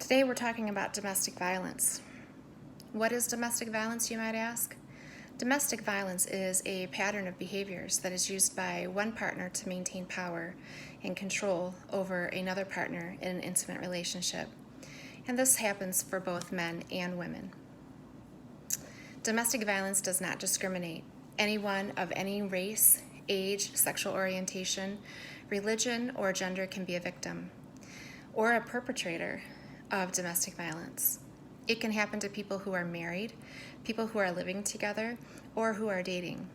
Today we're talking about domestic violence. What is domestic violence, you might ask? Domestic violence is a pattern of behaviors that is used by one partner to maintain power and control over another partner in an intimate relationship. And this happens for both men and women. Domestic violence does not discriminate. Anyone of any race, age, sexual orientation, religion, or gender can be a victim or a perpetrator of domestic violence. It can happen to people who are married, people who are living together, or who are dating.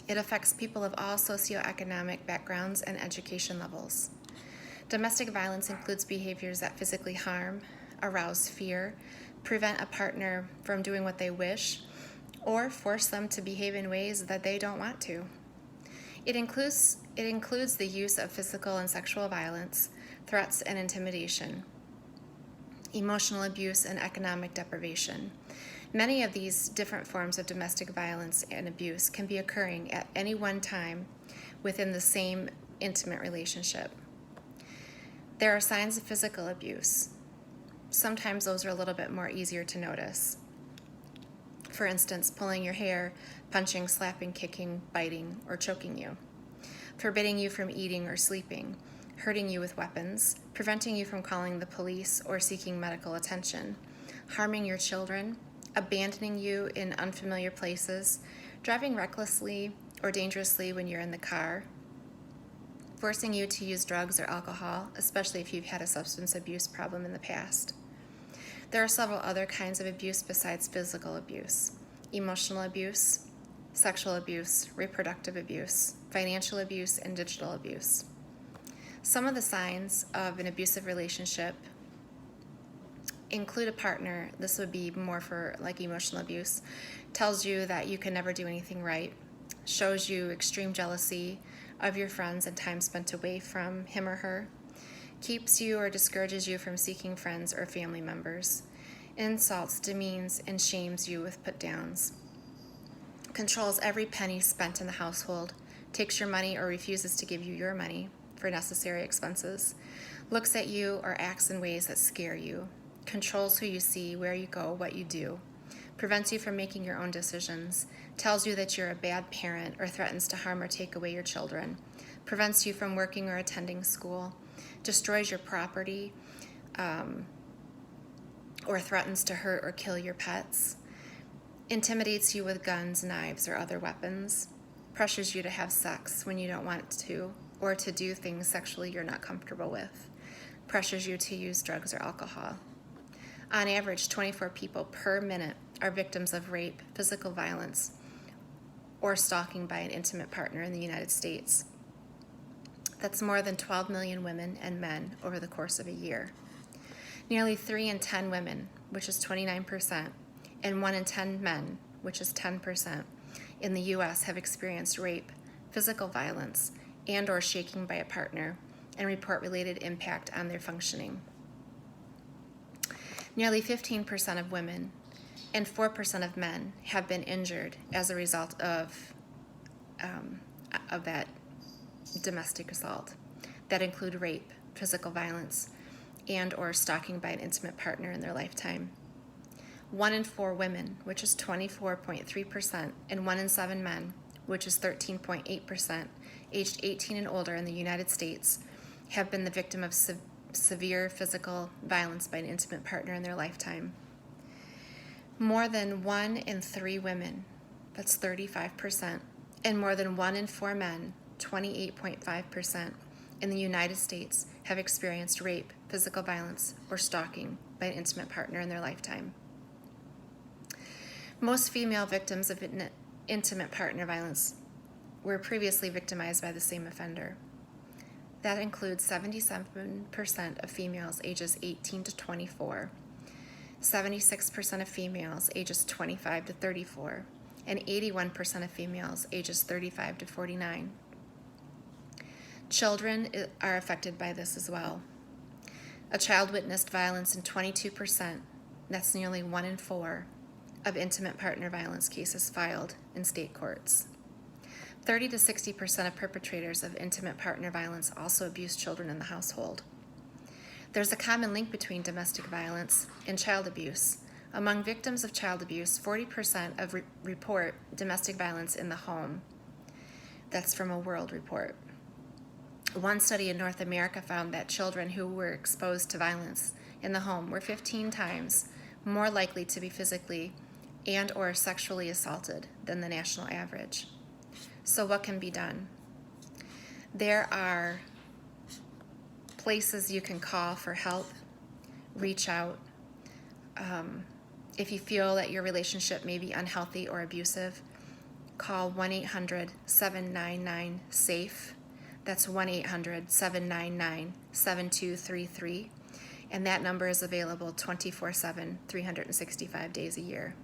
It affects people of all socioeconomic backgrounds and education levels. Domestic violence includes behaviors that physically harm, arouse fear, prevent a partner from doing what they wish, or force them to behave in ways that they don't want to. It includes the use of physical and sexual violence, threats and intimidation, emotional abuse, and economic deprivation. Many of these different forms of domestic violence and abuse can be occurring at any one time within the same intimate relationship. There are signs of physical abuse. Sometimes those are a little bit more easier to notice. For instance, pulling your hair, punching, slapping, kicking, biting, or choking you, forbidding you from eating or sleeping, hurting you with weapons, preventing you from calling the police or seeking medical attention, harming your children, abandoning you in unfamiliar places, driving recklessly or dangerously when you're in the car, forcing you to use drugs or alcohol, especially if you've had a substance abuse problem in the past. There are several other kinds of abuse besides physical abuse: emotional abuse, sexual abuse, reproductive abuse, financial abuse, and digital abuse. Some of the signs of an abusive relationship include a partner, this would be more for like emotional abuse, tells you that you can never do anything right, shows you extreme jealousy of your friends and time spent away from him or her, keeps you or discourages you from seeking friends or family members, insults, demeans, and shames you with put-downs, controls every penny spent in the household, takes your money or refuses to give you your money for necessary expenses, looks at you or acts in ways that scare you, controls who you see, where you go, what you do, prevents you from making your own decisions, tells you that you're a bad parent or threatens to harm or take away your children, prevents you from working or attending school, destroys your property, or threatens to hurt or kill your pets, intimidates you with guns, knives, or other weapons, pressures you to have sex when you don't want to, or to do things sexually you're not comfortable with, pressures you to use drugs or alcohol. On average, 24 people per minute are victims of rape, physical violence, or stalking by an intimate partner in the United States. That's more than 12 million women and men over the course of a year. Nearly 3 in 10 women, which is 29%, and 1 in 10 men, which is 10%, in the U.S. have experienced rape, physical violence, and or shaking by a partner, and report related impact on their functioning. Nearly 15% of women and 4% of men have been injured as a result of that domestic assault that include rape, physical violence, and or stalking by an intimate partner in their lifetime. 1 in 4 women, which is 24.3%, and 1 in 7 men, which is 13.8%, aged 18 and older in the United States, have been the victim of severe physical violence by an intimate partner in their lifetime. More than 1 in 3 women, that's 35%, and more than 1 in 4 men, 28.5%, in the United States have experienced rape, physical violence, or stalking by an intimate partner in their lifetime. Most female victims of intimate partner violence were previously victimized by the same offender. That includes 77% of females ages 18 to 24, 76% of females ages 25 to 34, and 81% of females ages 35 to 49. Children are affected by this as well. A child witnessed violence in 22%, that's nearly 1 in 4, of intimate partner violence cases filed in state courts. 30 to 60% of perpetrators of intimate partner violence also abuse children in the household. There's a common link between domestic violence and child abuse. Among victims of child abuse, 40% report domestic violence in the home. That's from a World Report. One study in North America found that children who were exposed to violence in the home were 15 times more likely to be physically and or sexually assaulted than the national average. So what can be done? There are places you can call for help, reach out. If you feel that your relationship may be unhealthy or abusive, call 1-800-799-SAFE. That's 1-800-799-7233. And that number is available 24/7, 365 days a year.